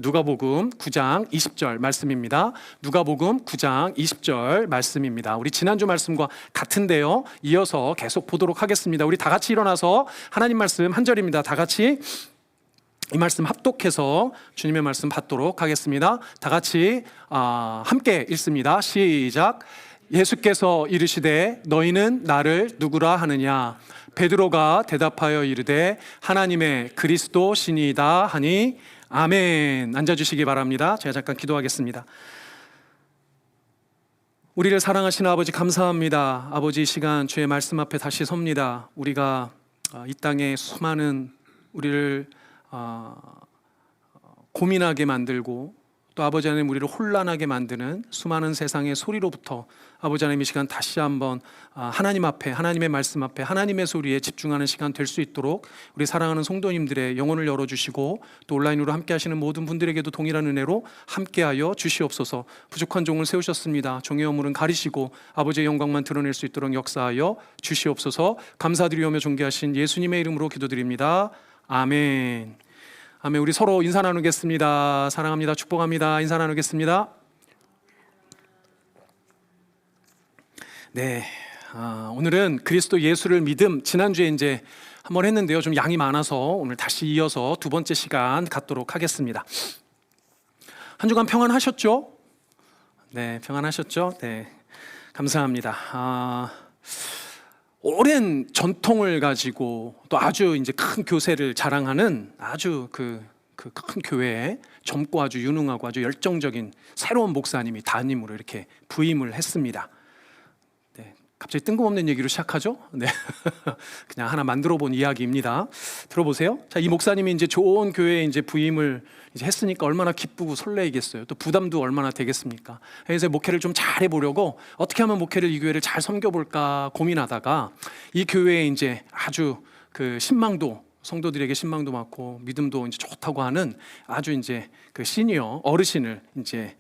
누가복음 9장 20절 말씀입니다. 누가복음 9장 20절 말씀입니다. 우리 지난주 말씀과 같은데요, 이어서 계속 보도록 하겠습니다. 우리 다 같이 일어나서 하나님 말씀 한 절입니다. 다 같이 이 말씀 합독해서 주님의 말씀 받도록 하겠습니다. 다 같이 함께 읽습니다. 시작. 예수께서 이르시되 너희는 나를 누구라 하느냐? 베드로가 대답하여 이르되 하나님의 그리스도시니이다 하니 아멘. 앉아주시기 바랍니다. 제가 잠깐 기도하겠습니다. 우리를 사랑하시는 아버지 감사합니다. 아버지, 이 시간 주의 말씀 앞에 다시 섭니다. 우리가 이 땅에 수많은 우리를 고민하게 만들고 또 아버지 하나님 우리를 혼란하게 만드는 수많은 세상의 소리로부터 아버지 하나님 이 시간 다시 한번 하나님 앞에, 하나님의 말씀 앞에, 하나님의 소리에 집중하는 시간 될 수 있도록 우리 사랑하는 성도님들의 영혼을 열어주시고 또 온라인으로 함께 하시는 모든 분들에게도 동일한 은혜로 함께하여 주시옵소서. 부족한 종을 세우셨습니다. 종의 허물은 가리시고 아버지의 영광만 드러낼 수 있도록 역사하여 주시옵소서. 감사드리오며 존귀하신 예수님의 이름으로 기도드립니다. 아멘. 아멘. 우리 서로 인사 나누겠습니다. 사랑합니다. 축복합니다. 인사 나누겠습니다. 네, 오늘은 그리스도 예수를 믿음, 지난주에 이제 한번 했는데요, 좀 양이 많아서 오늘 다시 이어서 두 번째 시간 갖도록 하겠습니다. 한 주간 평안하셨죠? 네, 평안하셨죠? 네, 감사합니다. 오랜 전통을 가지고 또 아주 이제 큰 교세를 자랑하는 아주 그 큰 교회에 젊고 아주 유능하고 아주 열정적인 새로운 목사님이 담임으로 이렇게 부임을 했습니다. 네, 갑자기 뜬금없는 얘기로 시작하죠? 네, 그냥 하나 만들어 본 이야기입니다. 들어보세요. 자, 이 목사님이 이제 좋은 교회에 이제 부임을 이제 했으니까 얼마나 기쁘고 설레이겠어요. 또 부담도 얼마나 되겠습니까? 그래서 목회를 좀 잘 해보려고 어떻게 하면 목회를 이 교회를 잘 섬겨볼까 고민하다가 이 교회에 이제 아주 그 신망도 성도들에게 신망도 많고 믿음도 이제 좋다고 하는 아주 이제 그 시니어 어르신을 이제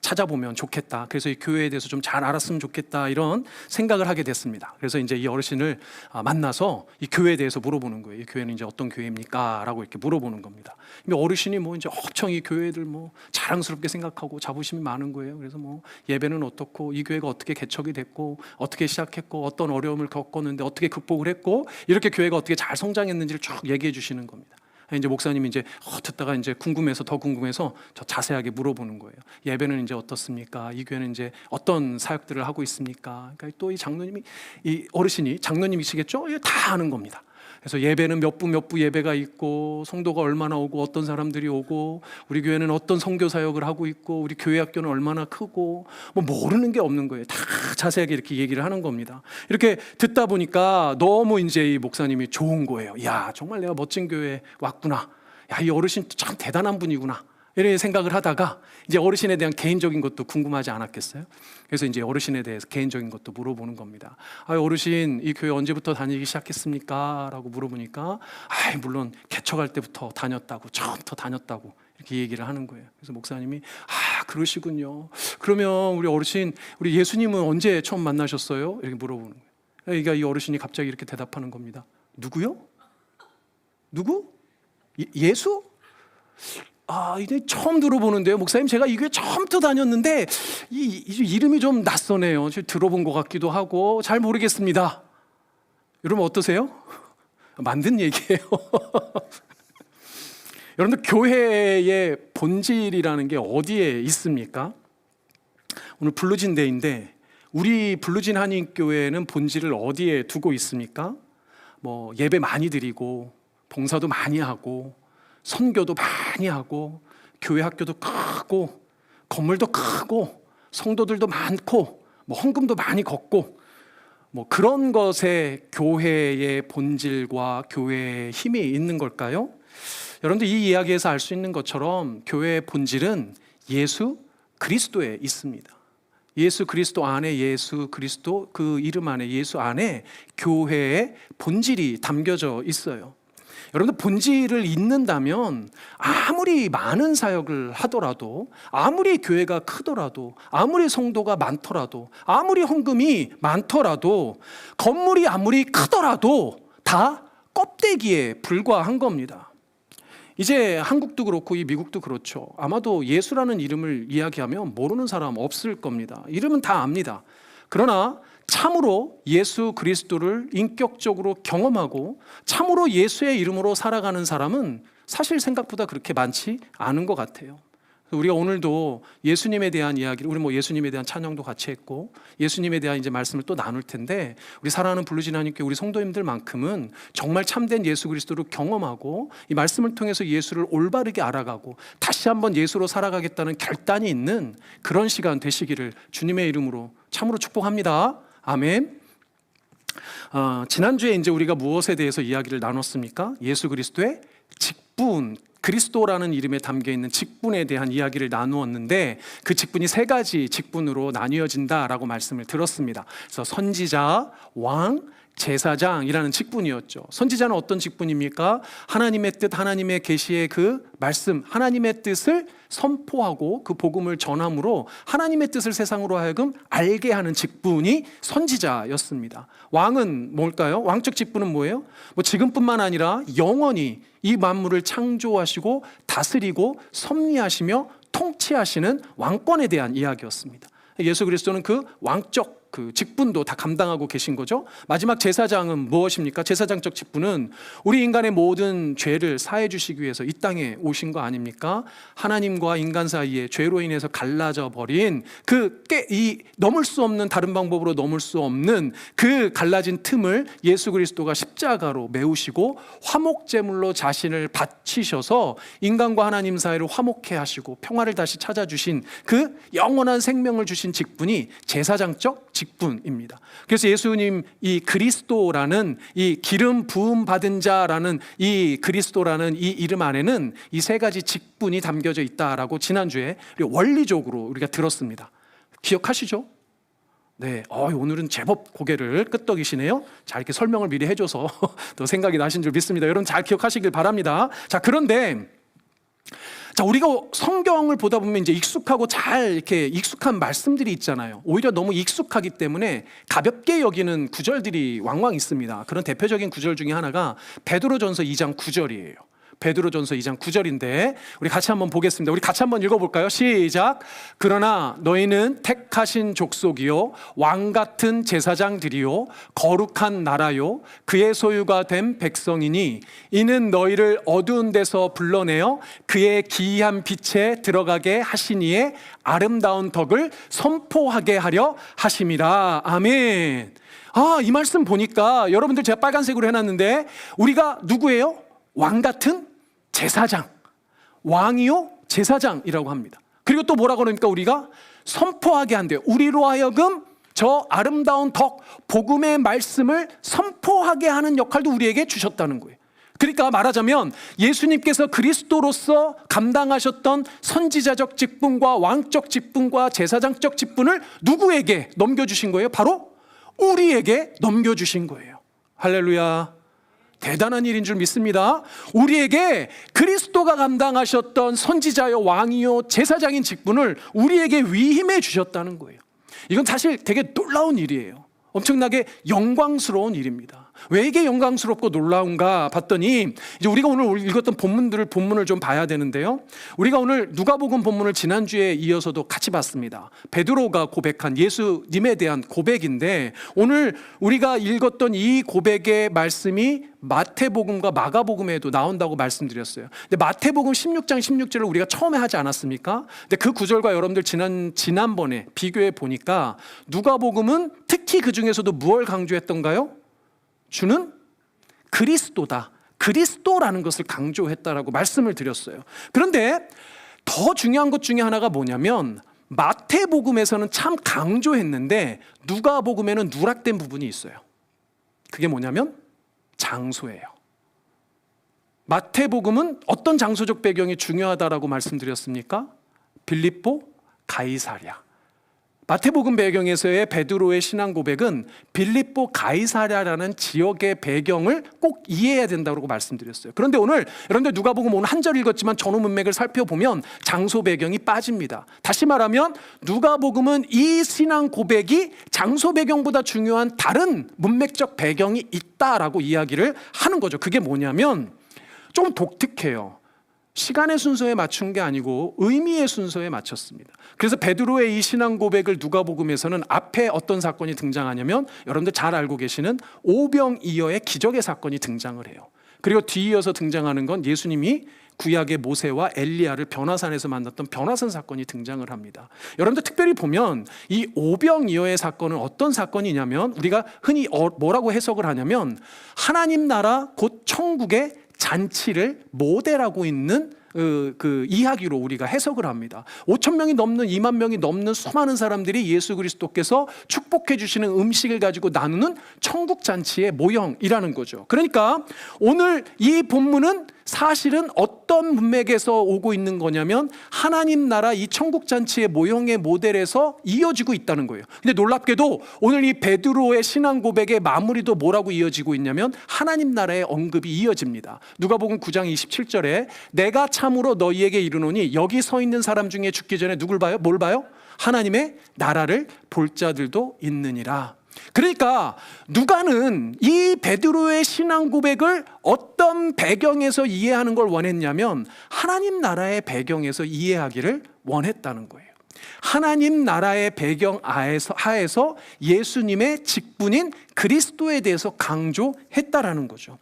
찾아보면 좋겠다. 그래서 이 교회에 대해서 좀 잘 알았으면 좋겠다 이런 생각을 하게 됐습니다. 그래서 이제 이 어르신을 만나서 이 교회에 대해서 물어보는 거예요. 이 교회는 이제 어떤 교회입니까? 라고 이렇게 물어보는 겁니다. 어르신이 뭐 이제 엄청 이 교회들 뭐 자랑스럽게 생각하고 자부심이 많은 거예요. 그래서 뭐 예배는 어떻고 이 교회가 어떻게 개척이 됐고 어떻게 시작했고 어떤 어려움을 겪었는데 어떻게 극복을 했고 이렇게 교회가 어떻게 잘 성장했는지를 쭉 얘기해 주시는 겁니다. 이제 목사님이 이제 듣다가 이제 궁금해서 더 궁금해서 더 자세하게 물어보는 거예요. 예배는 이제 어떻습니까? 이 교회는 이제 어떤 사역들을 하고 있습니까? 그러니까 또 이 장로님이, 이 어르신이 장로님이시겠죠? 다 아는 겁니다. 그래서 예배는 몇 부 예배가 있고 성도가 얼마나 오고 어떤 사람들이 오고 우리 교회는 어떤 선교 사역을 하고 있고 우리 교회 학교는 얼마나 크고 뭐 모르는 게 없는 거예요. 다 자세하게 이렇게 얘기를 하는 겁니다. 이렇게 듣다 보니까 너무 이제 이 목사님이 좋은 거예요. 야, 정말 내가 멋진 교회에 왔구나. 야, 이 어르신 참 대단한 분이구나. 이런 생각을 하다가 이제 어르신에 대한 개인적인 것도 궁금하지 않았겠어요? 그래서 이제 어르신에 대해서 개인적인 것도 물어보는 겁니다. 어르신, 이 교회 언제부터 다니기 시작했습니까? 라고 물어보니까 물론 개척할 때부터 다녔다고, 처음부터 다녔다고 이렇게 얘기를 하는 거예요. 그래서 목사님이 그러시군요. 그러면 우리 어르신, 우리 예수님은 언제 처음 만나셨어요? 이렇게 물어보는 거예요. 그러니까 이 어르신이 갑자기 이렇게 대답하는 겁니다. 누구요? 누구? 예수? 이제 처음 들어보는데요. 목사님, 제가 이 교회 처음부터 다녔는데 이 이름이 좀 낯서네요. 들어본 것 같기도 하고 잘 모르겠습니다. 여러분 어떠세요? 만든 얘기예요. 여러분들 교회의 본질이라는 게 어디에 있습니까? 오늘 블루진 데이인데 우리 블루진 한인교회는 본질을 어디에 두고 있습니까? 뭐 예배 많이 드리고 봉사도 많이 하고 선교도 많이 하고 교회 학교도 크고 건물도 크고 성도들도 많고 뭐 헌금도 많이 걷고 뭐 그런 것에 교회의 본질과 교회의 힘이 있는 걸까요? 여러분들 이 이야기에서 알 수 있는 것처럼 교회의 본질은 예수 그리스도에 있습니다. 예수 그리스도 안에, 예수 그리스도 그 이름 안에, 예수 안에 교회의 본질이 담겨져 있어요. 여러분들 본질을 잊는다면 아무리 많은 사역을 하더라도 아무리 교회가 크더라도 아무리 성도가 많더라도 아무리 헌금이 많더라도 건물이 아무리 크더라도 다 껍데기에 불과한 겁니다. 이제 한국도 그렇고 이 미국도 그렇죠. 아마도 예수라는 이름을 이야기하면 모르는 사람 없을 겁니다. 이름은 다 압니다. 그러나 참으로 예수 그리스도를 인격적으로 경험하고 참으로 예수의 이름으로 살아가는 사람은 사실 생각보다 그렇게 많지 않은 것 같아요. 우리가 오늘도 예수님에 대한 이야기를, 우리 예수님에 대한 찬양도 같이 했고 예수님에 대한 이제 말씀을 또 나눌 텐데, 우리 사랑하는 블루진 하나님께 우리 성도님들만큼은 정말 참된 예수 그리스도를 경험하고 이 말씀을 통해서 예수를 올바르게 알아가고 다시 한번 예수로 살아가겠다는 결단이 있는 그런 시간 되시기를 주님의 이름으로 참으로 축복합니다. 아멘. 지난주에 이제 우리가 무엇에 대해서 이야기를 나눴습니까? 예수 그리스도의 직분, 그리스도라는 이름에 담겨 있는 직분에 대한 이야기를 나누었는데, 그 직분이 세 가지 직분으로 나뉘어진다라고 말씀을 들었습니다. 그래서 선지자, 왕, 제사장이라는 직분이었죠. 선지자는 어떤 직분입니까? 하나님의 뜻, 하나님의 계시의 그 말씀, 하나님의 뜻을 선포하고 그 복음을 전함으로 하나님의 뜻을 세상으로 하여금 알게 하는 직분이 선지자였습니다. 왕은 뭘까요? 왕적 직분은 뭐예요? 지금뿐만 아니라 영원히 이 만물을 창조하시고 다스리고 섭리하시며 통치하시는 왕권에 대한 이야기였습니다. 예수 그리스도는 그 왕적 그 직분도 다 감당하고 계신 거죠. 마지막 제사장은 무엇입니까? 제사장적 직분은 우리 인간의 모든 죄를 사해 주시기 위해서 이 땅에 오신 거 아닙니까? 하나님과 인간 사이에 죄로 인해서 갈라져 버린 이 넘을 수 없는, 다른 방법으로 넘을 수 없는 그 갈라진 틈을 예수 그리스도가 십자가로 메우시고 화목제물로 자신을 바치셔서 인간과 하나님 사이를 화목해 하시고 평화를 다시 찾아주신 그 영원한 생명을 주신 직분이 제사장적 직분입니다. 그래서 예수님 이 그리스도라는 이 기름 부음 받은 자라는 이 그리스도라는 이 이름 안에는 이 세 가지 직분이 담겨져 있다라고 지난주에 원리적으로 우리가 들었습니다. 기억하시죠? 네, 오늘은 제법 고개를 끄덕이시네요. 자, 이렇게 설명을 미리 해줘서 더 생각이 나신 줄 믿습니다. 여러분 잘 기억하시길 바랍니다. 자, 그런데 우리가 성경을 보다 보면 이제 익숙하고 잘 이렇게 익숙한 말씀들이 있잖아요. 오히려 너무 익숙하기 때문에 가볍게 여기는 구절들이 왕왕 있습니다. 그런 대표적인 구절 중에 하나가 베드로전서 2장 9절이에요. 베드로전서 2장 9절인데 우리 같이 한번 보겠습니다. 우리 같이 한번 읽어볼까요? 시작. 그러나 너희는 택하신 족속이요 왕 같은 제사장들이요 거룩한 나라요 그의 소유가 된 백성이니 이는 너희를 어두운 데서 불러내어 그의 기이한 빛에 들어가게 하시니에 아름다운 덕을 선포하게 하려 하심이라. 아멘. 이 말씀 보니까 여러분들 제가 빨간색으로 해놨는데 우리가 누구예요? 왕 같은 제사장, 왕이요 제사장이라고 합니다. 그리고 또 뭐라고 그러니까 우리가 선포하게 한대요. 우리로 하여금 저 아름다운 덕, 복음의 말씀을 선포하게 하는 역할도 우리에게 주셨다는 거예요. 그러니까 말하자면 예수님께서 그리스도로서 감당하셨던 선지자적 직분과 왕적 직분과 제사장적 직분을 누구에게 넘겨주신 거예요? 바로 우리에게 넘겨주신 거예요. 할렐루야. 대단한 일인 줄 믿습니다. 우리에게 그리스도가 감당하셨던 선지자요 왕이요 제사장인 직분을 우리에게 위임해 주셨다는 거예요. 이건 사실 되게 놀라운 일이에요. 엄청나게 영광스러운 일입니다. 왜 이게 영광스럽고 놀라운가 봤더니 이제 우리가 오늘 읽었던 본문을 좀 봐야 되는데요. 우리가 오늘 누가복음 본문을 지난주에 이어서도 같이 봤습니다. 베드로가 고백한 예수님에 대한 고백인데 오늘 우리가 읽었던 이 고백의 말씀이 마태복음과 마가복음에도 나온다고 말씀드렸어요. 근데 마태복음 16장 16절을 우리가 처음에 하지 않았습니까? 근데 그 구절과 여러분들 지난번에 비교해 보니까 누가복음은 특히 그 중에서도 무엇을 강조했던가요? 주는 그리스도다. 그리스도라는 것을 강조했다라고 말씀을 드렸어요. 그런데 더 중요한 것 중에 하나가 뭐냐면 마태복음에서는 참 강조했는데 누가복음에는 누락된 부분이 있어요. 그게 뭐냐면 장소예요. 마태복음은 어떤 장소적 배경이 중요하다라고 말씀드렸습니까? 빌립보, 가이사랴. 마태복음 배경에서의 베드로의 신앙 고백은 빌립보 가이사랴라는 지역의 배경을 꼭 이해해야 된다고 말씀드렸어요. 그런데 오늘 여러분들 누가복음 오늘 한 절 읽었지만 전후 문맥을 살펴보면 장소 배경이 빠집니다. 다시 말하면 누가복음은 이 신앙 고백이 장소 배경보다 중요한 다른 문맥적 배경이 있다라고 이야기를 하는 거죠. 그게 뭐냐면 좀 독특해요. 시간의 순서에 맞춘 게 아니고 의미의 순서에 맞췄습니다. 그래서 베드로의 이 신앙 고백을 누가복음에서는 앞에 어떤 사건이 등장하냐면 여러분들 잘 알고 계시는 오병이어의 기적의 사건이 등장을 해요. 그리고 뒤이어서 등장하는 건 예수님이 구약의 모세와 엘리야를 변화산에서 만났던 변화산 사건이 등장을 합니다. 여러분들 특별히 보면 이 오병이어의 사건은 어떤 사건이냐면 우리가 흔히 뭐라고 해석을 하냐면 하나님 나라 곧 천국의 잔치를 모델하고 있는 그 이야기로 우리가 해석을 합니다. 5천 명이 넘는 2만 명이 넘는 수많은 사람들이 예수 그리스도께서 축복해 주시는 음식을 가지고 나누는 천국 잔치의 모형이라는 거죠. 그러니까 오늘 이 본문은 사실은 어떤 문맥에서 오고 있는 거냐면 하나님 나라 이 천국 잔치의 모형의 모델에서 이어지고 있다는 거예요. 근데 놀랍게도 오늘 이 베드로의 신앙 고백의 마무리도 뭐라고 이어지고 있냐면 하나님 나라의 언급이 이어집니다. 누가복음 9장 27절에 내가 참으로 너희에게 이르노니 여기 서 있는 사람 중에 죽기 전에 누굴 봐요? 뭘 봐요? 하나님의 나라를 볼 자들도 있느니라. 그러니까 누가는 이 베드로의 신앙 고백을 어떤 배경에서 이해하는 걸 원했냐면 하나님 나라의 배경에서 이해하기를 원했다는 거예요. 하나님 나라의 배경 하에서 예수님의 직분인 그리스도에 대해서 강조했다라는 거죠.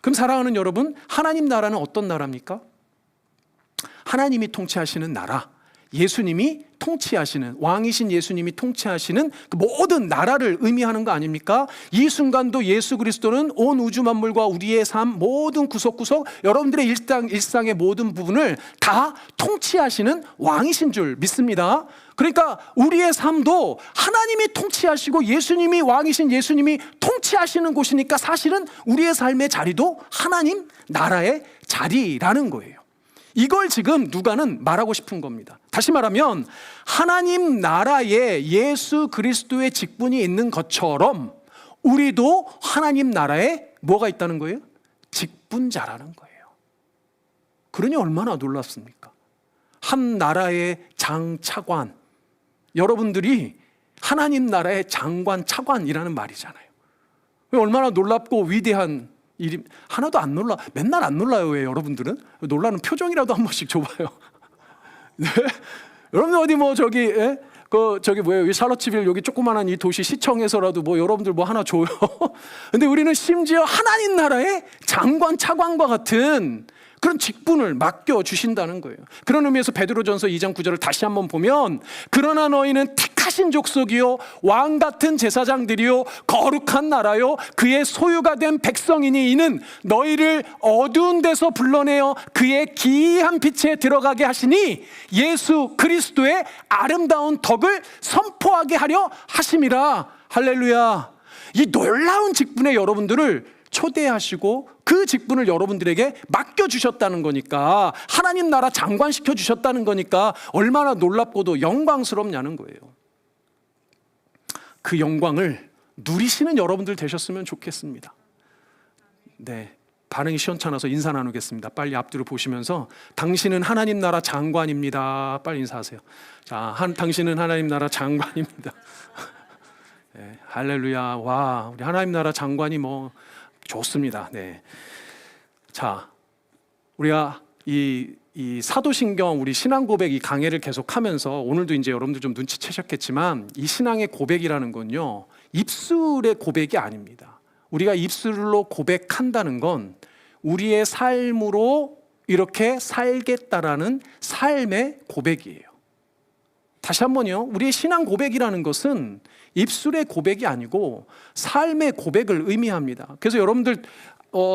그럼 사랑하는 여러분, 하나님 나라는 어떤 나라입니까? 하나님이 통치하시는 나라, 예수님이 통치하시는, 왕이신 예수님이 통치하시는 그 모든 나라를 의미하는 거 아닙니까? 이 순간도 예수 그리스도는 온 우주 만물과 우리의 삶 모든 구석구석 여러분들의 일상의 모든 부분을 다 통치하시는 왕이신 줄 믿습니다. 그러니까 우리의 삶도 하나님이 통치하시고 예수님이 왕이신 예수님이 통치하시는 곳이니까 사실은 우리의 삶의 자리도 하나님 나라의 자리라는 거예요. 이걸 지금 누가는 말하고 싶은 겁니다. 다시 말하면 하나님 나라에 예수 그리스도의 직분이 있는 것처럼 우리도 하나님 나라에 뭐가 있다는 거예요? 직분자라는 거예요. 그러니 얼마나 놀랍습니까? 한 나라의 장차관, 여러분들이 하나님 나라의 장관, 차관이라는 말이잖아요. 얼마나 놀랍고 위대한 일이 하나도 안 놀라. 맨날 안 놀라요. 왜 여러분들은? 놀라는 표정이라도 한 번씩 줘봐요. 네? 여러분들 어디 뭐 저기 저기 뭐예요? 이 샬럿츠빌 여기 조그만한 이 도시 시청에서라도 뭐 여러분들 뭐 하나 줘요. 근데 우리는 심지어 하나님 나라의 장관 차관과 같은 그런 직분을 맡겨 주신다는 거예요. 그런 의미에서 베드로전서 2장 9절을 다시 한번 보면 그러나 너희는 택하신 족속이요 왕 같은 제사장들이요 거룩한 나라요 그의 소유가 된 백성이니 이는 너희를 어두운 데서 불러내어 그의 기이한 빛에 들어가게 하시니 예수 그리스도의 아름다운 덕을 선포하게 하려 하심이라. 할렐루야. 이 놀라운 직분에 여러분들을 초대하시고 그 직분을 여러분들에게 맡겨주셨다는 거니까, 하나님 나라 장관시켜 주셨다는 거니까 얼마나 놀랍고도 영광스럽냐는 거예요. 그 영광을 누리시는 여러분들 되셨으면 좋겠습니다. 네, 반응이 시원찮아서 인사 나누겠습니다. 빨리 앞뒤로 보시면서 당신은 하나님 나라 장관입니다. 빨리 인사하세요. 자, 당신은 하나님 나라 장관입니다. 네, 할렐루야. 와, 우리 하나님 나라 장관이 뭐 좋습니다. 네. 자, 우리가 이 사도신경 우리 신앙 고백 이 강해를 계속하면서 오늘도 이제 여러분들 좀 눈치채셨겠지만 이 신앙의 고백이라는 건요 입술의 고백이 아닙니다. 우리가 입술로 고백한다는 건 우리의 삶으로 이렇게 살겠다라는 삶의 고백이에요. 다시 한번요, 우리의 신앙 고백이라는 것은 입술의 고백이 아니고 삶의 고백을 의미합니다. 그래서 여러분들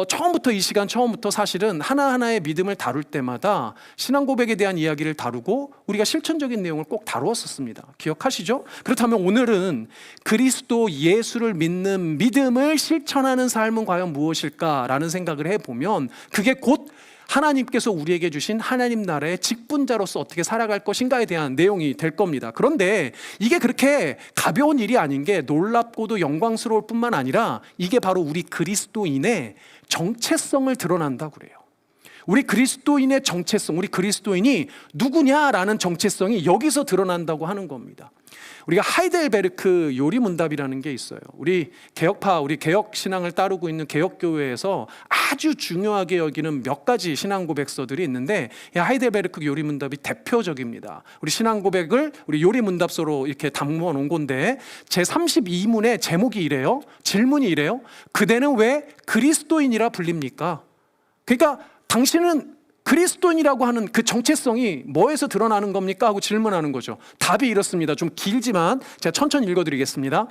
처음부터 이 시간 처음부터 사실은 하나하나의 믿음을 다룰 때마다 신앙 고백에 대한 이야기를 다루고 우리가 실천적인 내용을 꼭 다루었었습니다. 기억하시죠? 그렇다면 오늘은 그리스도 예수를 믿는 믿음을 실천하는 삶은 과연 무엇일까라는 생각을 해보면 그게 곧 하나님께서 우리에게 주신 하나님 나라의 직분자로서 어떻게 살아갈 것인가에 대한 내용이 될 겁니다. 그런데 이게 그렇게 가벼운 일이 아닌 게 놀랍고도 영광스러울 뿐만 아니라 이게 바로 우리 그리스도인의 정체성을 드러난다고 그래요. 우리 그리스도인의 정체성, 우리 그리스도인이 누구냐라는 정체성이 여기서 드러난다고 하는 겁니다. 우리가 하이델베르크 요리문답이라는 게 있어요. 우리 개혁파, 우리 개혁 신앙을 따르고 있는 개혁교회에서 아주 중요하게 여기는 몇 가지 신앙 고백서들이 있는데, 이 하이델베르크 요리문답이 대표적입니다. 우리 신앙 고백을 우리 요리문답서로 이렇게 담아 놓은 건데, 제32문의 제목이 이래요. 질문이 이래요. 그대는 왜 그리스도인이라 불립니까? 그러니까 당신은 그리스도인이라고 하는 그 정체성이 뭐에서 드러나는 겁니까? 하고 질문하는 거죠. 답이 이렇습니다. 좀 길지만 제가 천천히 읽어드리겠습니다.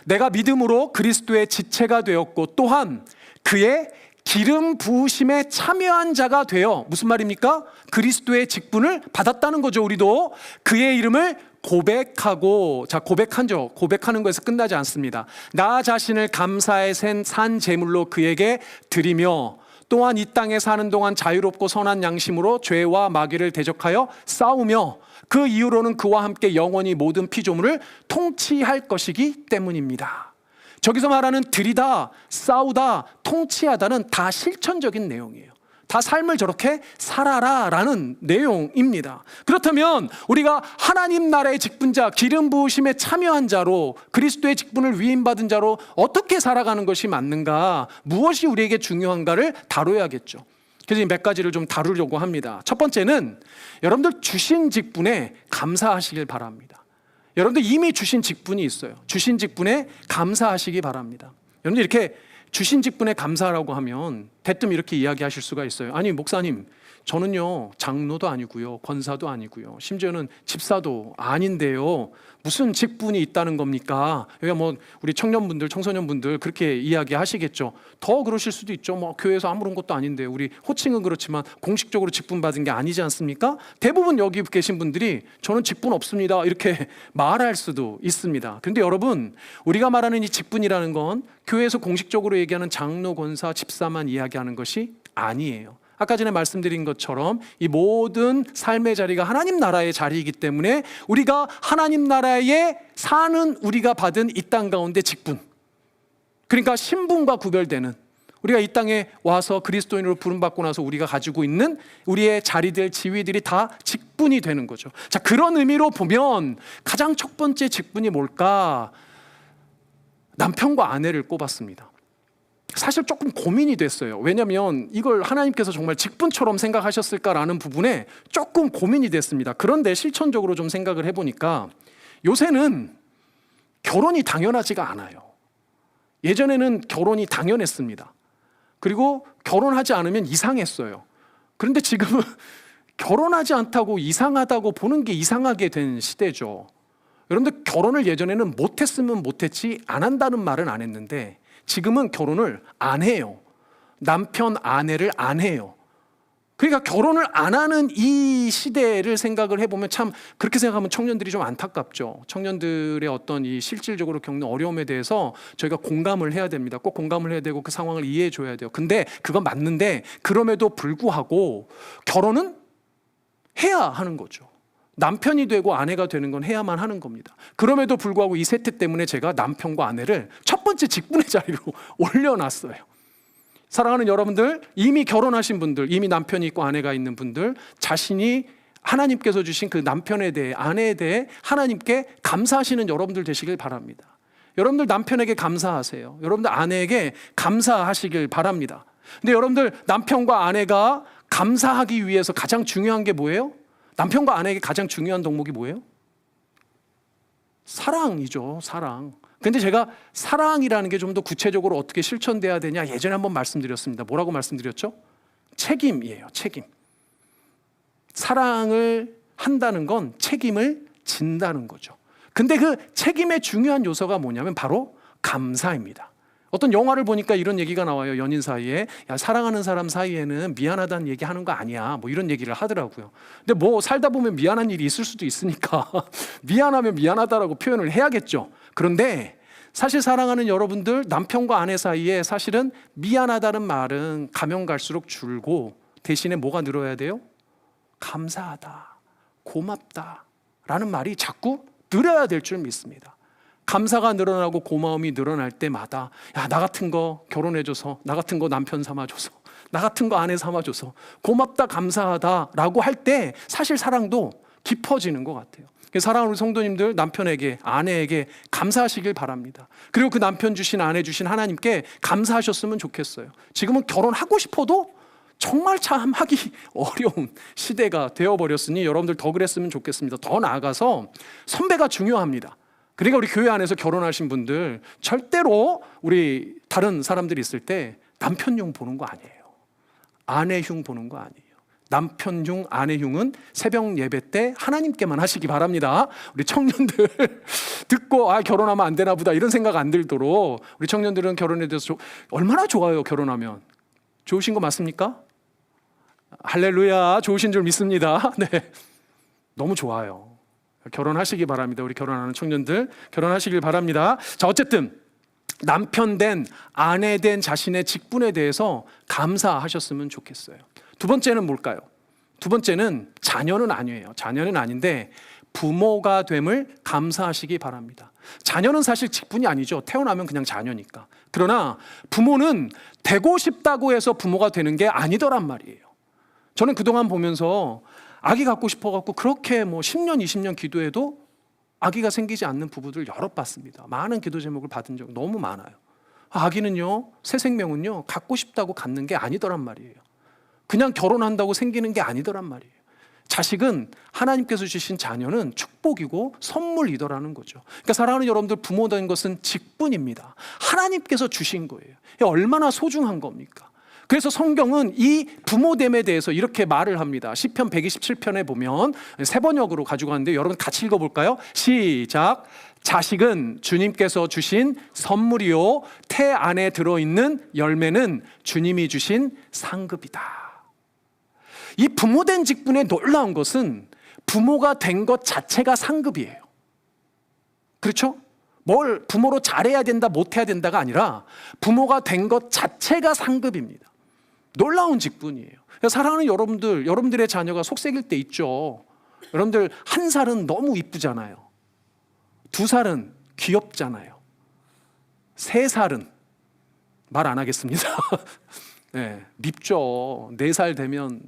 내가 믿음으로 그리스도의 지체가 되었고 또한 그의 기름 부으심에 참여한 자가 되어, 무슨 말입니까? 그리스도의 직분을 받았다는 거죠. 우리도 그의 이름을 고백하고, 자, 고백한죠. 고백하는 것에서 끝나지 않습니다. 나 자신을 감사의 산 제물로 그에게 드리며 또한 이 땅에 사는 동안 자유롭고 선한 양심으로 죄와 마귀를 대적하여 싸우며 그 이후로는 그와 함께 영원히 모든 피조물을 통치할 것이기 때문입니다. 저기서 말하는 드리다, 싸우다, 통치하다는 다 실천적인 내용이에요. 다 삶을 저렇게 살아라 라는 내용입니다. 그렇다면 우리가 하나님 나라의 직분자, 기름 부으심에 참여한 자로, 그리스도의 직분을 위임받은 자로 어떻게 살아가는 것이 맞는가, 무엇이 우리에게 중요한가를 다뤄야겠죠. 그래서 몇 가지를 좀 다루려고 합니다. 첫 번째는 여러분들 주신 직분에 감사하시길 바랍니다. 여러분들 이미 주신 직분이 있어요. 주신 직분에 감사하시기 바랍니다. 여러분들 이렇게 주신 직분에 감사하라고 하면 대뜸 이렇게 이야기하실 수가 있어요. 아니 목사님, 저는요 장로도 아니고요, 권사도 아니고요, 심지어는 집사도 아닌데요, 무슨 직분이 있다는 겁니까? 여기가 뭐 우리 청년분들, 청소년분들 그렇게 이야기하시겠죠. 더 그러실 수도 있죠. 뭐 교회에서 아무런 것도 아닌데, 우리 호칭은 그렇지만 공식적으로 직분 받은 게 아니지 않습니까? 대부분 여기 계신 분들이 저는 직분 없습니다 이렇게 말할 수도 있습니다. 그런데 여러분, 우리가 말하는 이 직분이라는 건 교회에서 공식적으로 얘기하는 장로, 권사, 집사만 이야기하는 것이 아니에요. 아까 전에 말씀드린 것처럼 이 모든 삶의 자리가 하나님 나라의 자리이기 때문에 우리가 하나님 나라에 사는 우리가 받은 이 땅 가운데 직분, 그러니까 신분과 구별되는, 우리가 이 땅에 와서 그리스도인으로 부름받고 나서 우리가 가지고 있는 우리의 자리들, 지위들이 다 직분이 되는 거죠. 자, 그런 의미로 보면 가장 첫 번째 직분이 뭘까? 남편과 아내를 꼽았습니다. 사실 조금 고민이 됐어요. 왜냐하면 이걸 하나님께서 정말 직분처럼 생각하셨을까라는 부분에 조금 고민이 됐습니다. 그런데 실천적으로 좀 생각을 해보니까 요새는 결혼이 당연하지가 않아요. 예전에는 결혼이 당연했습니다. 그리고 결혼하지 않으면 이상했어요. 그런데 지금은 결혼하지 않다고 이상하다고 보는 게 이상하게 된 시대죠. 여러분들, 결혼을 예전에는 못했으면 못했지 안 한다는 말은 안 했는데 지금은 결혼을 안 해요. 남편, 아내를 안 해요. 그러니까 결혼을 안 하는 이 시대를 생각을 해보면 참, 그렇게 생각하면 청년들이 좀 안타깝죠. 청년들의 어떤 이 실질적으로 겪는 어려움에 대해서 저희가 공감을 해야 됩니다. 꼭 공감을 해야 되고 그 상황을 이해해 줘야 돼요. 근데 그건 맞는데, 그럼에도 불구하고 결혼은 해야 하는 거죠. 남편이 되고 아내가 되는 건 해야만 하는 겁니다. 그럼에도 불구하고 이 세태 때문에 제가 남편과 아내를 첫 번째 직분의 자리로 올려놨어요. 사랑하는 여러분들, 이미 결혼하신 분들, 이미 남편이 있고 아내가 있는 분들, 자신이 하나님께서 주신 그 남편에 대해, 아내에 대해 하나님께 감사하시는 여러분들 되시길 바랍니다. 여러분들 남편에게 감사하세요. 여러분들 아내에게 감사하시길 바랍니다. 근데 여러분들, 남편과 아내가 감사하기 위해서 가장 중요한 게 뭐예요? 남편과 아내에게 가장 중요한 덕목이 뭐예요? 사랑이죠, 사랑. 근데 제가 사랑이라는 게 좀 더 구체적으로 어떻게 실천돼야 되냐, 예전에 한번 말씀드렸습니다. 뭐라고 말씀드렸죠? 책임이에요, 책임. 사랑을 한다는 건 책임을 진다는 거죠. 근데 그 책임의 중요한 요소가 뭐냐면 바로 감사입니다. 어떤 영화를 보니까 이런 얘기가 나와요. 연인 사이에, 야, 사랑하는 사람 사이에는 미안하다는 얘기 하는 거 아니야, 뭐 이런 얘기를 하더라고요. 근데 뭐 살다 보면 미안한 일이 있을 수도 있으니까 미안하면 미안하다라고 표현을 해야겠죠. 그런데 사실 사랑하는 여러분들, 남편과 아내 사이에 사실은 미안하다는 말은 가면 갈수록 줄고, 대신에 뭐가 늘어야 돼요? 감사하다, 고맙다 라는 말이 자꾸 늘어야 될 줄 믿습니다. 감사가 늘어나고 고마움이 늘어날 때마다, 야, 나 같은 거 결혼해줘서, 나 같은 거 남편 삼아줘서, 나 같은 거 아내 삼아줘서 고맙다 감사하다라고 할 때 사실 사랑도 깊어지는 것 같아요. 사랑하는 우리 성도님들, 남편에게 아내에게 감사하시길 바랍니다. 그리고 그 남편 주신 아내 주신 하나님께 감사하셨으면 좋겠어요. 지금은 결혼하고 싶어도 정말 참 하기 어려운 시대가 되어버렸으니 여러분들 더 그랬으면 좋겠습니다. 더 나아가서 선배가 중요합니다. 그러니까 우리 교회 안에서 결혼하신 분들 절대로 우리 다른 사람들이 있을 때 남편용 보는 거 아니에요. 아내흉 보는 거 아니에요. 남편흉, 아내흉은 새벽 예배 때 하나님께만 하시기 바랍니다. 우리 청년들 듣고 결혼하면 안 되나 보다 이런 생각 안 들도록 우리 청년들은 결혼에 대해서 얼마나 좋아요. 결혼하면 좋으신 거 맞습니까? 할렐루야, 좋으신 줄 믿습니다. 네, 너무 좋아요. 결혼하시기 바랍니다. 우리 결혼하는 청년들 결혼하시길 바랍니다. 자, 어쨌든 남편 된 아내 된 자신의 직분에 대해서 감사하셨으면 좋겠어요. 두 번째는 뭘까요? 두 번째는 자녀는 아니에요. 자녀는 아닌데 부모가 됨을 감사하시기 바랍니다. 자녀는 사실 직분이 아니죠. 태어나면 그냥 자녀니까. 그러나 부모는 되고 싶다고 해서 부모가 되는 게 아니더란 말이에요. 저는 그동안 보면서 아기 갖고 싶어갖고 그렇게 10년, 20년 기도해도 아기가 생기지 않는 부부들 여러 봤습니다. 많은 기도 제목을 받은 적 너무 많아요. 아기는요, 새 생명은요, 갖고 싶다고 갖는 게 아니더란 말이에요. 그냥 결혼한다고 생기는 게 아니더란 말이에요. 자식은 하나님께서 주신 자녀는 축복이고 선물이더라는 거죠. 그러니까 사랑하는 여러분들, 부모 된 것은 직분입니다. 하나님께서 주신 거예요. 얼마나 소중한 겁니까? 그래서 성경은 이 부모됨에 대해서 이렇게 말을 합니다. 시편 127편에 보면 세 번역으로 가지고 왔는데 여러분 같이 읽어볼까요? 시작. 자식은 주님께서 주신 선물이요, 태 안에 들어있는 열매는 주님이 주신 상급이다. 이 부모된 직분에 놀라운 것은 부모가 된 것 자체가 상급이에요. 그렇죠? 뭘 부모로 잘해야 된다 못해야 된다가 아니라 부모가 된 것 자체가 상급입니다. 놀라운 직분이에요. 사랑하는 여러분들, 여러분들의 자녀가 속색일 때 있죠. 여러분들 1살은 너무 이쁘잖아요. 2살은 귀엽잖아요. 3살은 말 안 하겠습니다. 네, 밉죠. 4살 되면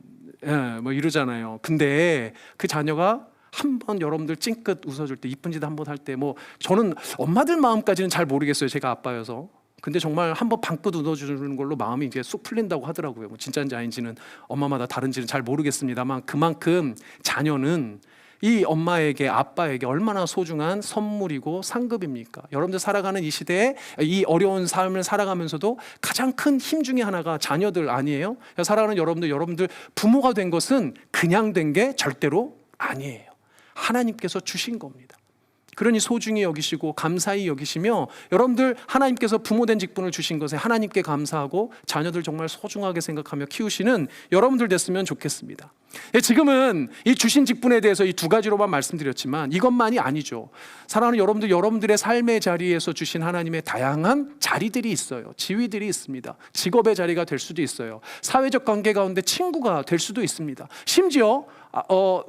이러잖아요. 근데 그 자녀가 한번 여러분들 찡긋 웃어줄 때, 이쁜 짓 한번 할 때, 저는 엄마들 마음까지는 잘 모르겠어요. 제가 아빠여서. 근데 정말 한번 방긋 웃어주는 걸로 마음이 이제 쑥 풀린다고 하더라고요. 진짜인지 아닌지는 엄마마다 다른지는 잘 모르겠습니다만 그만큼 자녀는 이 엄마에게, 아빠에게 얼마나 소중한 선물이고 상급입니까? 여러분들 살아가는 이 시대에 이 어려운 삶을 살아가면서도 가장 큰 힘 중에 하나가 자녀들 아니에요? 살아가는 여러분들 부모가 된 것은 그냥 된 게 절대로 아니에요. 하나님께서 주신 겁니다. 그러니 소중히 여기시고 감사히 여기시며, 여러분들 하나님께서 부모된 직분을 주신 것에 하나님께 감사하고 자녀들 정말 소중하게 생각하며 키우시는 여러분들 됐으면 좋겠습니다. 지금은 이 주신 직분에 대해서 이 2가지로만 말씀드렸지만 이것만이 아니죠. 사랑하는 여러분들, 여러분들의 삶의 자리에서 주신 하나님의 다양한 자리들이 있어요. 지위들이 있습니다. 직업의 자리가 될 수도 있어요. 사회적 관계 가운데 친구가 될 수도 있습니다. 심지어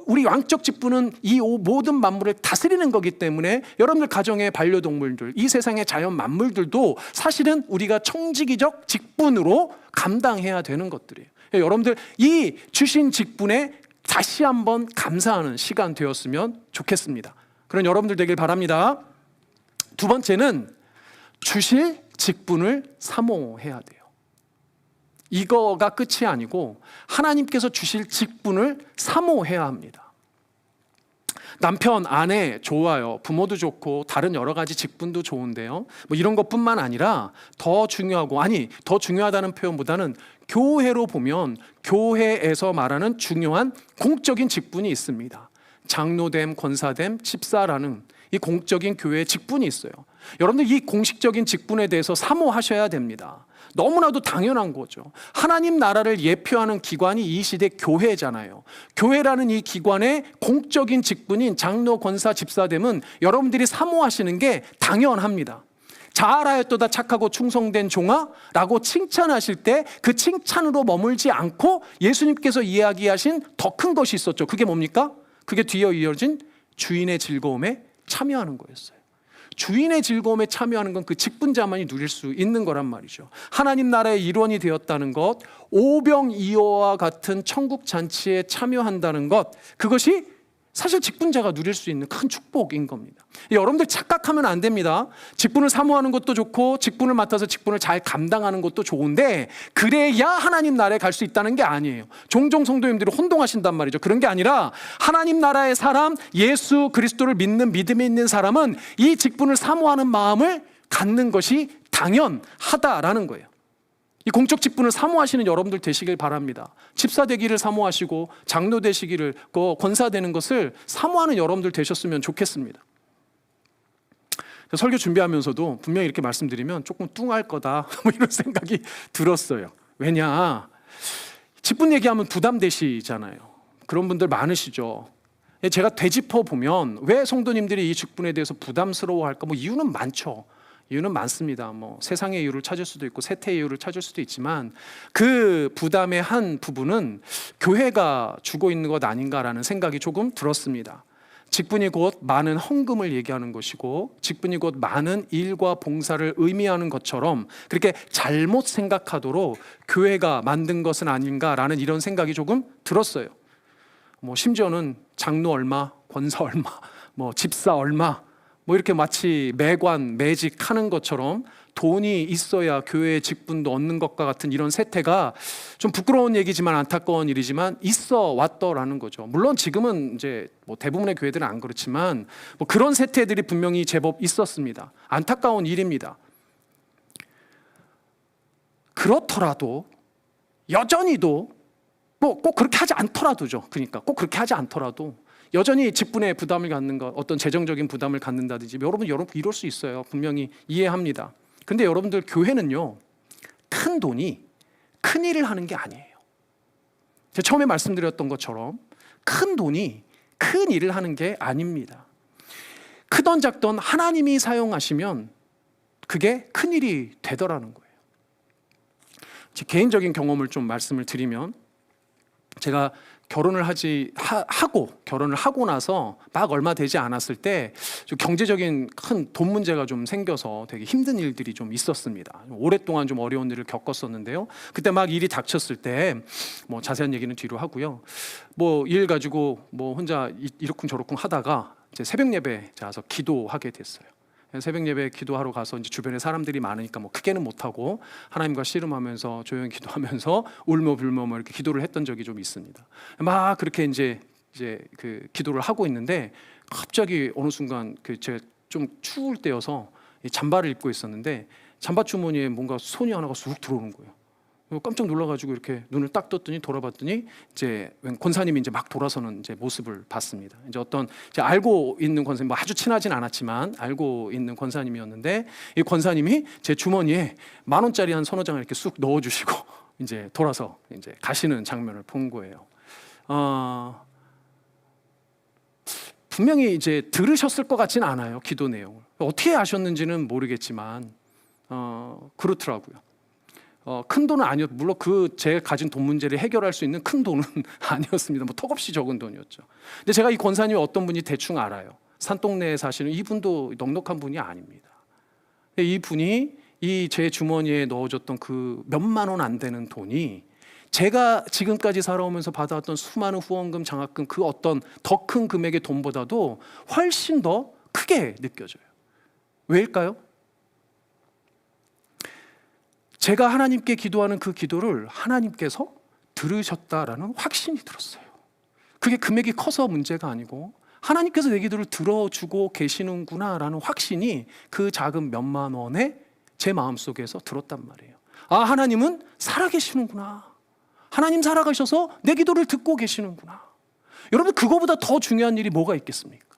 우리 왕적 직분은 이 모든 만물을 다스리는 거기 때문에 여러분들 가정의 반려동물들, 이 세상의 자연 만물들도 사실은 우리가 청지기적 직분으로 감당해야 되는 것들이에요. 여러분들 이 주신 직분에 다시 한번 감사하는 시간 되었으면 좋겠습니다. 그런 여러분들 되길 바랍니다. 두 번째는 주실 직분을 사모해야 돼요. 이거가 끝이 아니고 하나님께서 주실 직분을 사모해야 합니다. 남편, 아내 좋아요. 부모도 좋고 다른 여러 가지 직분도 좋은데요. 이런 것뿐만 아니라 더 중요하고, 더 중요하다는 표현보다는 교회로 보면 교회에서 말하는 중요한 공적인 직분이 있습니다. 장로됨, 권사됨, 집사라는 이 공적인 교회의 직분이 있어요. 여러분들 이 공식적인 직분에 대해서 사모하셔야 됩니다. 너무나도 당연한 거죠. 하나님 나라를 예표하는 기관이 이 시대 교회잖아요. 교회라는 이 기관의 공적인 직분인 장로, 권사, 집사됨은 여러분들이 사모하시는 게 당연합니다. 잘하였도다 착하고 충성된 종아 라고 칭찬하실 때 그 칭찬으로 머물지 않고 예수님께서 이야기하신 더 큰 것이 있었죠. 그게 뭡니까? 그게 뒤에 이어진 주인의 즐거움에 참여하는 거였어요. 주인의 즐거움에 참여하는 건 그 직분자만이 누릴 수 있는 거란 말이죠. 하나님 나라의 일원이 되었다는 것, 오병이어와 같은 천국 잔치에 참여한다는 것, 그것이 사실 직분자가 누릴 수 있는 큰 축복인 겁니다. 여러분들 착각하면 안 됩니다. 직분을 사모하는 것도 좋고 직분을 맡아서 직분을 잘 감당하는 것도 좋은데 그래야 하나님 나라에 갈 수 있다는 게 아니에요. 종종 성도님들이 혼동하신단 말이죠. 그런 게 아니라 하나님 나라의 사람, 예수 그리스도를 믿는 믿음이 있는 사람은 이 직분을 사모하는 마음을 갖는 것이 당연하다라는 거예요. 이 공적 직분을 사모하시는 여러분들 되시길 바랍니다. 집사 되기를 사모하시고 장로 되시기를, 권사 되는 것을 사모하는 여러분들 되셨으면 좋겠습니다. 설교 준비하면서도 분명히 이렇게 말씀드리면 조금 뚱할 거다 뭐 이런 생각이 들었어요. 왜냐, 직분 얘기하면 부담되시잖아요. 그런 분들 많으시죠. 제가 되짚어 보면 왜 성도님들이 이 직분에 대해서 부담스러워할까? 뭐 이유는 많죠. 이유는 많습니다. 뭐 세상의 이유를 찾을 수도 있고 세태의 이유를 찾을 수도 있지만 그 부담의 한 부분은 교회가 주고 있는 것 아닌가라는 생각이 조금 들었습니다. 직분이 곧 많은 헌금을 얘기하는 것이고 직분이 곧 많은 일과 봉사를 의미하는 것처럼 그렇게 잘못 생각하도록 교회가 만든 것은 아닌가라는 이런 생각이 조금 들었어요. 뭐 심지어는 장로 얼마, 권사 얼마, 뭐 집사 얼마, 뭐 이렇게 마치 매관, 매직하는 것처럼 돈이 있어야 교회의 직분도 얻는 것과 같은 이런 세태가 좀 부끄러운 얘기지만 안타까운 일이지만 있어 왔더라는 거죠. 물론 지금은 이제 뭐 대부분의 교회들은 안 그렇지만 뭐 그런 세태들이 분명히 제법 있었습니다. 안타까운 일입니다. 그렇더라도 여전히도 뭐 꼭 그렇게 하지 않더라도죠. 그러니까 꼭 그렇게 하지 않더라도 여전히 직분에 부담을 갖는 것, 어떤 재정적인 부담을 갖는다든지 여러분 이럴 수 있어요. 분명히 이해합니다. 근데 여러분들 교회는요, 큰 돈이 큰 일을 하는 게 아니에요. 제가 처음에 말씀드렸던 것처럼 큰 돈이 큰 일을 하는 게 아닙니다. 크던 작던 하나님이 사용하시면 그게 큰 일이 되더라는 거예요. 제 개인적인 경험을 좀 말씀을 드리면, 제가 결혼을 하고 나서 막 얼마 되지 않았을 때 좀 경제적인 큰 돈 문제가 좀 생겨서 되게 힘든 일들이 좀 있었습니다. 오랫동안 좀 어려운 일을 겪었었는데요. 그때 막 일이 닥쳤을 때 뭐 자세한 얘기는 뒤로 하고요. 뭐 일 가지고 뭐 혼자 이러쿵저러쿵 하다가 이제 새벽 예배 가서 기도하게 됐어요. 새벽 예배 기도하러 가서 이제 주변에 사람들이 많으니까 뭐 크게는 못 하고 하나님과 씨름하면서 조용히 기도하면서 울며불며 뭐 이렇게 기도를 했던 적이 좀 있습니다. 막 그렇게 이제 그 기도를 하고 있는데 갑자기 어느 순간 제가 좀 추울 때여서 잠바를 입고 있었는데 잠바 주머니에 뭔가 손이 하나가 쑥 들어오는 거예요. 깜짝 놀라가지고 이렇게 눈을 딱 떴더니 돌아봤더니 이제 권사님이 이제 막 돌아서는 이제 모습을 봤습니다. 이제 어떤 이제 알고 있는 권사님, 뭐 아주 친하진 않았지만 알고 있는 권사님이었는데 이 권사님이 제 주머니에 10,000원짜리 한 서너 장을 이렇게 쑥 넣어주시고 이제 돌아서 이제 가시는 장면을 본 거예요. 분명히 이제 들으셨을 것 같진 않아요. 기도 내용을 어떻게 아셨는지는 모르겠지만 그렇더라고요. 큰 돈은 아니었, 물론 제가 가진 돈 문제를 해결할 수 있는 큰 돈은 아니었습니다. 뭐 턱없이 적은 돈이었죠. 근데 제가 이 권사님이 어떤 분이 대충 알아요. 산동네에 사시는 이분도 넉넉한 분이 아닙니다. 이 분이 이 제 주머니에 넣어줬던 그 몇만 원 안 되는 돈이 제가 지금까지 살아오면서 받아왔던 수많은 후원금, 장학금, 그 어떤 더 큰 금액의 돈보다도 훨씬 더 크게 느껴져요. 왜일까요? 제가 하나님께 기도하는 그 기도를 하나님께서 들으셨다라는 확신이 들었어요. 그게 금액이 커서 문제가 아니고 하나님께서 내 기도를 들어주고 계시는구나라는 확신이 그 작은 몇만 원에 제 마음속에서 들었단 말이에요. 아, 하나님은 살아계시는구나. 하나님 살아가셔서 내 기도를 듣고 계시는구나. 여러분, 그거보다 더 중요한 일이 뭐가 있겠습니까?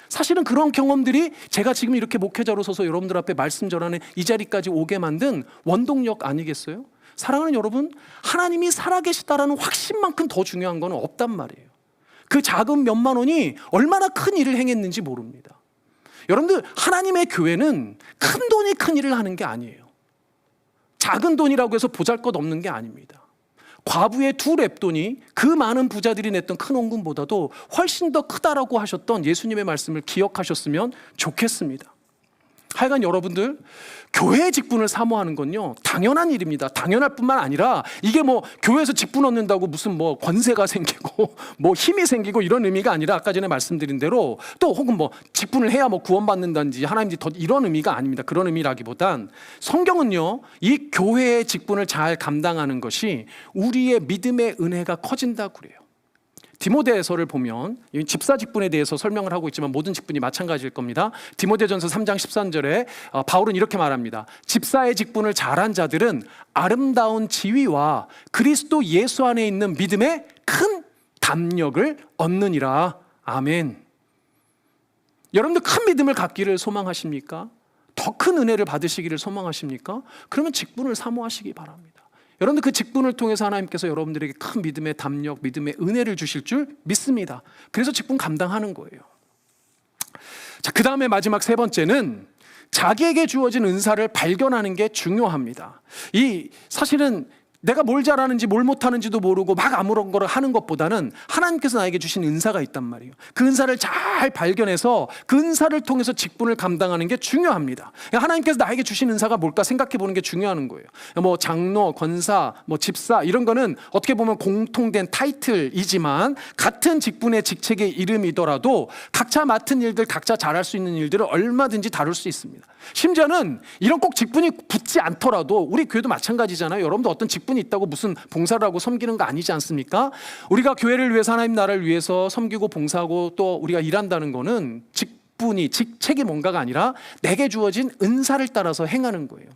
사실은 그런 경험들이 제가 지금 이렇게 목회자로 서서 여러분들 앞에 말씀 전하는 이 자리까지 오게 만든 원동력 아니겠어요? 사랑하는 여러분, 하나님이 살아계시다라는 확신만큼 더 중요한 건 없단 말이에요. 그 작은 몇만 원이 얼마나 큰 일을 행했는지 모릅니다. 여러분들, 하나님의 교회는 큰 돈이 큰 일을 하는 게 아니에요. 작은 돈이라고 해서 보잘것없는 게 아닙니다. 과부의 2렙돈이 그 많은 부자들이 냈던 큰 헌금보다도 훨씬 더 크다라고 하셨던 예수님의 말씀을 기억하셨으면 좋겠습니다. 하여간 여러분들, 교회의 직분을 사모하는 건요 당연한 일입니다. 당연할 뿐만 아니라 이게 뭐 교회에서 직분 얻는다고 무슨 뭐 권세가 생기고 뭐 힘이 생기고 이런 의미가 아니라, 아까 전에 말씀드린 대로 또 혹은 뭐 직분을 해야 뭐 구원받는다든지 하나님이 더 이런 의미가 아닙니다. 그런 의미라기보단 성경은요 이 교회의 직분을 잘 감당하는 것이 우리의 믿음의 은혜가 커진다고 그래요. 디모데서를 보면 집사 직분에 대해서 설명을 하고 있지만 모든 직분이 마찬가지일 겁니다. 디모데전서 3장 13절에 바울은 이렇게 말합니다. 집사의 직분을 잘한 자들은 아름다운 지위와 그리스도 예수 안에 있는 믿음의 큰 담력을 얻느니라. 아멘. 여러분들 큰 믿음을 갖기를 소망하십니까? 더 큰 은혜를 받으시기를 소망하십니까? 그러면 직분을 사모하시기 바랍니다. 여러분들 그 직분을 통해서 하나님께서 여러분들에게 큰 믿음의 담력, 믿음의 은혜를 주실 줄 믿습니다. 그래서 직분 감당하는 거예요. 자, 그 다음에 마지막 세 번째는 자기에게 주어진 은사를 발견하는 게 중요합니다. 이 사실은 내가 뭘 잘하는지 뭘 못하는지도 모르고 막 아무런 거를 하는 것보다는 하나님께서 나에게 주신 은사가 있단 말이에요. 그 은사를 잘 발견해서 그 은사를 통해서 직분을 감당하는 게 중요합니다. 하나님께서 나에게 주신 은사가 뭘까 생각해 보는 게 중요한 거예요. 뭐 장로, 권사, 뭐 집사 이런 거는 어떻게 보면 공통된 타이틀이지만 같은 직분의 직책의 이름이더라도 각자 맡은 일들, 각자 잘할 수 있는 일들을 얼마든지 다룰 수 있습니다. 심지어는 이런 꼭 직분이 붙지 않더라도 우리 교회도 마찬가지잖아요. 여러분도 어떤 직분이 있다고 무슨 봉사를 하고 섬기는 거 아니지 않습니까? 우리가 교회를 위해서, 하나님 나라를 위해서 섬기고 봉사하고 또 우리가 일한다는 거는 직분이, 직책이 뭔가가 아니라 내게 주어진 은사를 따라서 행하는 거예요.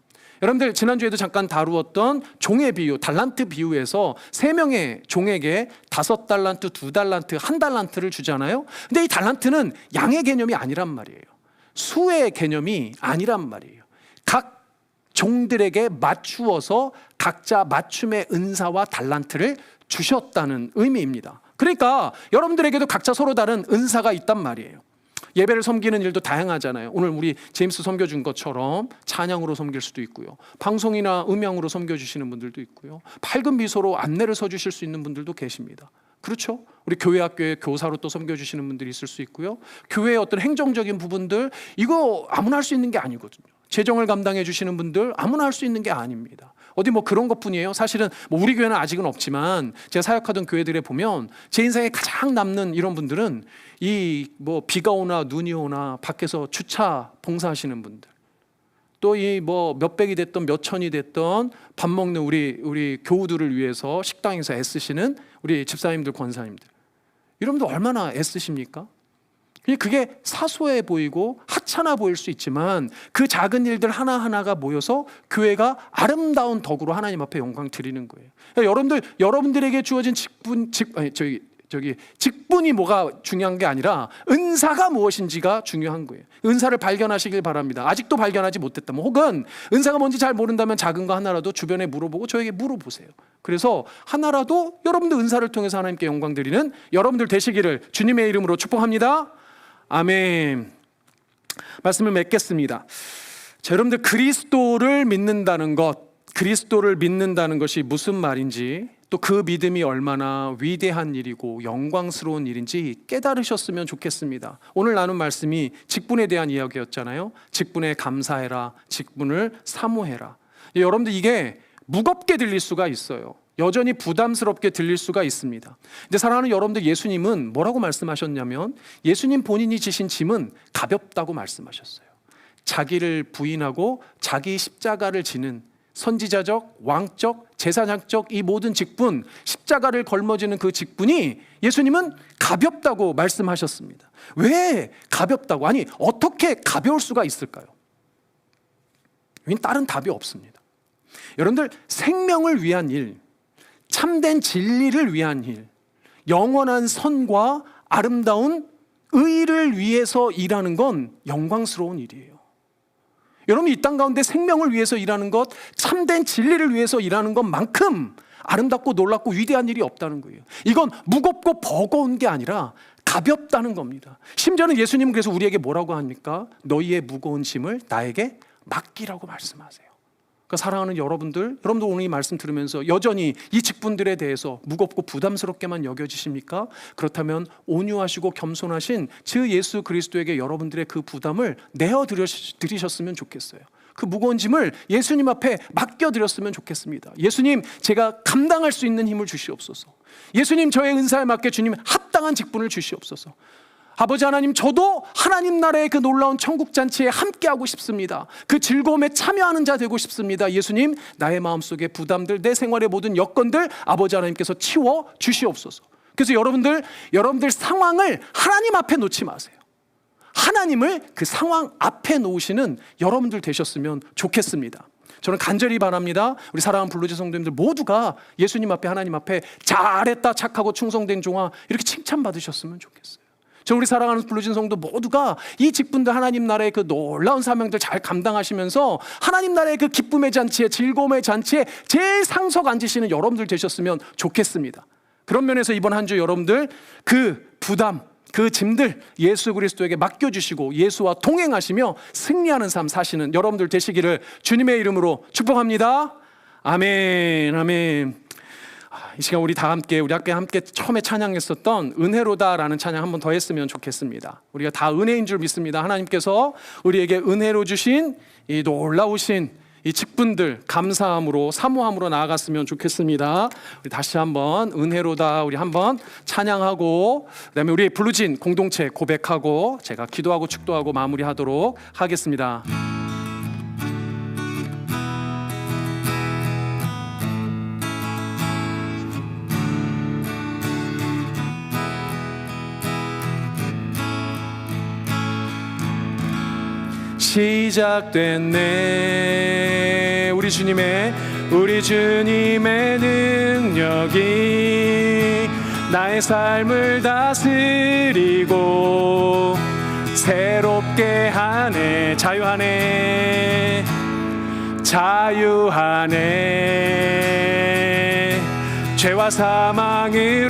여러분들 지난주에도 잠깐 다루었던 종의 비유, 달란트 비유에서 3명의 종에게 5달란트, 2달란트, 1달란트를 주잖아요. 근데 이 달란트는 양의 개념이 아니란 말이에요. 수의 개념이 아니란 말이에요. 각 종들에게 맞추어서 각자 맞춤의 은사와 달란트를 주셨다는 의미입니다. 그러니까 여러분들에게도 각자 서로 다른 은사가 있단 말이에요. 예배를 섬기는 일도 다양하잖아요. 오늘 우리 제임스 섬겨준 것처럼 찬양으로 섬길 수도 있고요. 방송이나 음향으로 섬겨주시는 분들도 있고요. 밝은 미소로 안내를 서주실 수 있는 분들도 계십니다. 그렇죠? 우리 교회 학교에 교사로 또 섬겨주시는 분들이 있을 수 있고요. 교회의 어떤 행정적인 부분들, 이거 아무나 할 수 있는 게 아니거든요. 재정을 감당해 주시는 분들 아무나 할 수 있는 게 아닙니다. 어디 뭐 그런 것뿐이에요. 사실은 뭐 우리 교회는 아직은 없지만 제가 사역하던 교회들에 보면 제 인생에 가장 남는 이런 분들은 이 뭐 비가 오나 눈이 오나 밖에서 주차 봉사하시는 분들, 또 이 뭐 몇백이 됐던 몇천이 됐던 밥 먹는 우리 교우들을 위해서 식당에서 애쓰시는 우리 집사님들, 권사님들, 여러분들 얼마나 애쓰십니까? 그게 사소해 보이고 하찮아 보일 수 있지만 그 작은 일들 하나하나가 모여서 교회가 아름다운 덕으로 하나님 앞에 영광 드리는 거예요. 그러니까 여러분들에게 주어진 직분이 뭐가 중요한 게 아니라 은사가 무엇인지가 중요한 거예요. 은사를 발견하시길 바랍니다. 아직도 발견하지 못했다면, 혹은 은사가 뭔지 잘 모른다면 작은 거 하나라도 주변에 물어보고 저에게 물어보세요. 그래서 하나라도 여러분들 은사를 통해서 하나님께 영광 드리는 여러분들 되시기를 주님의 이름으로 축복합니다. 아멘. 말씀을 맺겠습니다. 자, 여러분들 그리스도를 믿는다는 것이 무슨 말인지, 또 그 믿음이 얼마나 위대한 일이고 영광스러운 일인지 깨달으셨으면 좋겠습니다. 오늘 나눈 말씀이 직분에 대한 이야기였잖아요. 직분에 감사해라, 직분을 사모해라. 여러분들 이게 무겁게 들릴 수가 있어요. 여전히 부담스럽게 들릴 수가 있습니다. 근데 사랑하는 여러분들, 예수님은 뭐라고 말씀하셨냐면 예수님 본인이 지신 짐은 가볍다고 말씀하셨어요. 자기를 부인하고 자기 십자가를 지는 선지자적, 왕적, 제사장적 이 모든 직분, 십자가를 걸머지는 그 직분이 예수님은 가볍다고 말씀하셨습니다. 왜 가볍다고? 아니, 어떻게 가벼울 수가 있을까요? 다른 답이 없습니다. 여러분들, 생명을 위한 일, 참된 진리를 위한 일, 영원한 선과 아름다운 의를 위해서 일하는 건 영광스러운 일이에요. 여러분, 이 땅 가운데 생명을 위해서 일하는 것, 참된 진리를 위해서 일하는 것만큼 아름답고 놀랍고 위대한 일이 없다는 거예요. 이건 무겁고 버거운 게 아니라 가볍다는 겁니다. 심지어는 예수님은 그래서 우리에게 뭐라고 합니까? 너희의 무거운 짐을 나에게 맡기라고 말씀하세요. 그러니까 사랑하는 여러분도 오늘 이 말씀 들으면서 여전히 이 직분들에 대해서 무겁고 부담스럽게만 여겨지십니까? 그렇다면 온유하시고 겸손하신 주 예수 그리스도에게 여러분들의 그 부담을 내어드리셨으면 좋겠어요. 그 무거운 짐을 예수님 앞에 맡겨드렸으면 좋겠습니다. 예수님, 제가 감당할 수 있는 힘을 주시옵소서. 예수님, 저의 은사에 맞게 주님 합당한 직분을 주시옵소서. 아버지 하나님, 저도 하나님 나라의 그 놀라운 천국 잔치에 함께하고 싶습니다. 그 즐거움에 참여하는 자 되고 싶습니다. 예수님, 나의 마음속의 부담들, 내 생활의 모든 여건들 아버지 하나님께서 치워 주시옵소서. 그래서 여러분들 상황을 하나님 앞에 놓지 마세요. 하나님을 그 상황 앞에 놓으시는 여러분들 되셨으면 좋겠습니다. 저는 간절히 바랍니다. 우리 사랑하는 블루지 성도님들 모두가 예수님 앞에, 하나님 앞에 잘했다, 착하고 충성된 종아, 이렇게 칭찬받으셨으면 좋겠어요. 저 우리 사랑하는 블루진 성도 모두가 이 직분들, 하나님 나라의 그 놀라운 사명들 잘 감당하시면서 하나님 나라의 그 기쁨의 잔치에, 즐거움의 잔치에 제일 상석 앉으시는 여러분들 되셨으면 좋겠습니다. 그런 면에서 이번 한 주 여러분들 그 부담, 그 짐들 예수 그리스도에게 맡겨주시고 예수와 동행하시며 승리하는 삶 사시는 여러분들 되시기를 주님의 이름으로 축복합니다. 아멘, 아멘. 이 시간 우리 다 함께, 우리 함께 처음에 찬양했었던 은혜로다라는 찬양 한 번 더 했으면 좋겠습니다. 우리가 다 은혜인 줄 믿습니다. 하나님께서 우리에게 은혜로 주신 이 놀라우신 이 직분들 감사함으로, 사모함으로 나아갔으면 좋겠습니다. 우리 다시 한번 은혜로다 우리 한번 찬양하고, 그다음에 우리 블루진 공동체 고백하고 제가 기도하고 축도하고 마무리하도록 하겠습니다. 시작됐네. 우리 주님의 능력이 나의 삶을 다스리고 새롭게 하네. 자유하네. 죄와 사망으로부터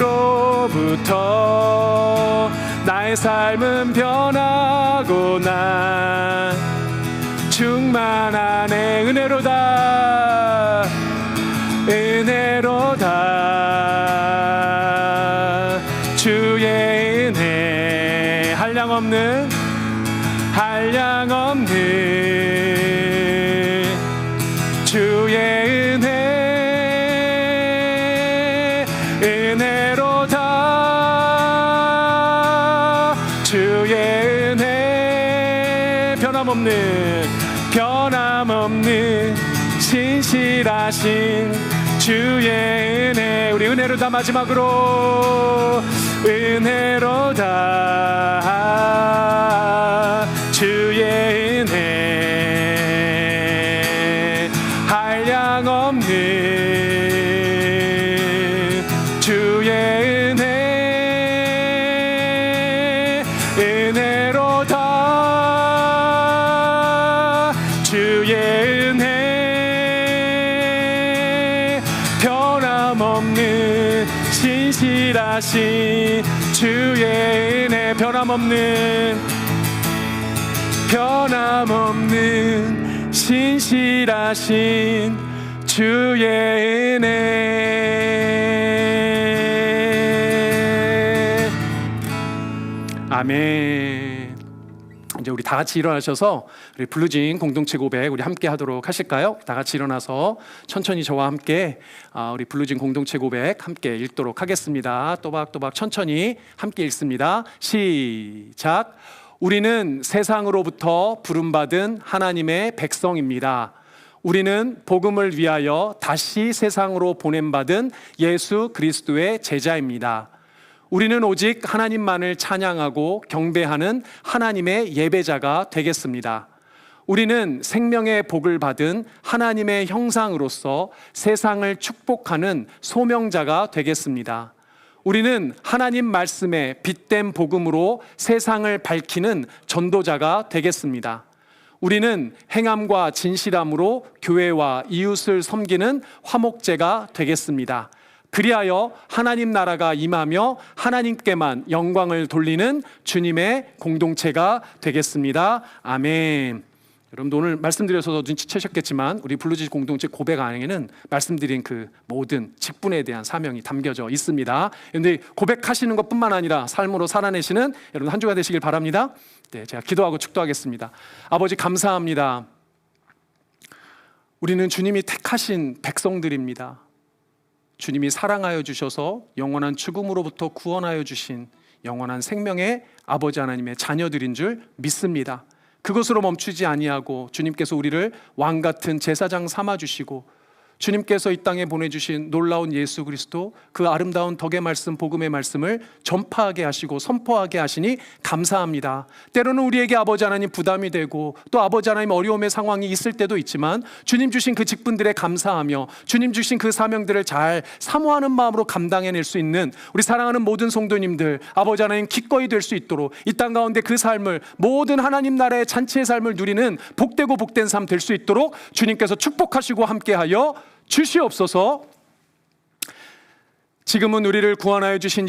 나의 삶은 변하고 나 충만하네. 은혜로다, 은혜로다. 주의 은혜 한량없는 주의 은혜 은혜로다. 주의 은혜 변함없는 신실하신 주의 은혜. 우리 은혜로다 마지막으로 은혜로다. 주의 은혜 한량없는 주의 은혜 은혜로다. 주의 은혜 변함없는 신실하신 주의 은혜 변함없는 신실하신 주의 은혜. 아멘. 이제 우리 다 같이 일어나셔서 우리 블루진 공동체 고백 우리 함께 하도록 하실까요? 다 같이 일어나서 천천히 저와 함께 우리 블루진 공동체 고백 함께 읽도록 하겠습니다. 또박또박 천천히 함께 읽습니다. 시작. 우리는 세상으로부터 부름받은 하나님의 백성입니다. 우리는 복음을 위하여 다시 세상으로 보냄받은 예수 그리스도의 제자입니다. 우리는 오직 하나님만을 찬양하고 경배하는 하나님의 예배자가 되겠습니다. 우리는 생명의 복을 받은 하나님의 형상으로서 세상을 축복하는 소명자가 되겠습니다. 우리는 하나님 말씀에 빛된 복음으로 세상을 밝히는 전도자가 되겠습니다. 우리는 행함과 진실함으로 교회와 이웃을 섬기는 화목제가 되겠습니다. 그리하여 하나님 나라가 임하며 하나님께만 영광을 돌리는 주님의 공동체가 되겠습니다. 아멘. 여러분도 오늘 말씀드려서 눈치채셨겠지만 우리 블루지 공동체 고백 안에는 말씀드린 그 모든 직분에 대한 사명이 담겨져 있습니다. 그런데 고백하시는 것뿐만 아니라 삶으로 살아내시는 여러분 한 주가 되시길 바랍니다. 네, 제가 기도하고 축도하겠습니다. 아버지 감사합니다. 우리는 주님이 택하신 백성들입니다. 주님이 사랑하여 주셔서 영원한 죽음으로부터 구원하여 주신 영원한 생명의 아버지 하나님의 자녀들인 줄 믿습니다. 그것으로 멈추지 아니하고 주님께서 우리를 왕 같은 제사장 삼아 주시고 주님께서 이 땅에 보내주신 놀라운 예수 그리스도 그 아름다운 덕의 말씀 복음의 말씀을 전파하게 하시고 선포하게 하시니 감사합니다. 때로는 우리에게 아버지 하나님 부담이 되고 또 아버지 하나님 어려움의 상황이 있을 때도 있지만 주님 주신 그 직분들에 감사하며 주님 주신 그 사명들을 잘 사모하는 마음으로 감당해낼 수 있는 우리 사랑하는 모든 성도님들 아버지 하나님 기꺼이 될 수 있도록 이 땅 가운데 그 삶을 모든 하나님 나라의 잔치의 삶을 누리는 복되고 복된 삶 될 수 있도록 주님께서 축복하시고 함께하여 주시옵소서. 지금은 우리를 구원하여 주신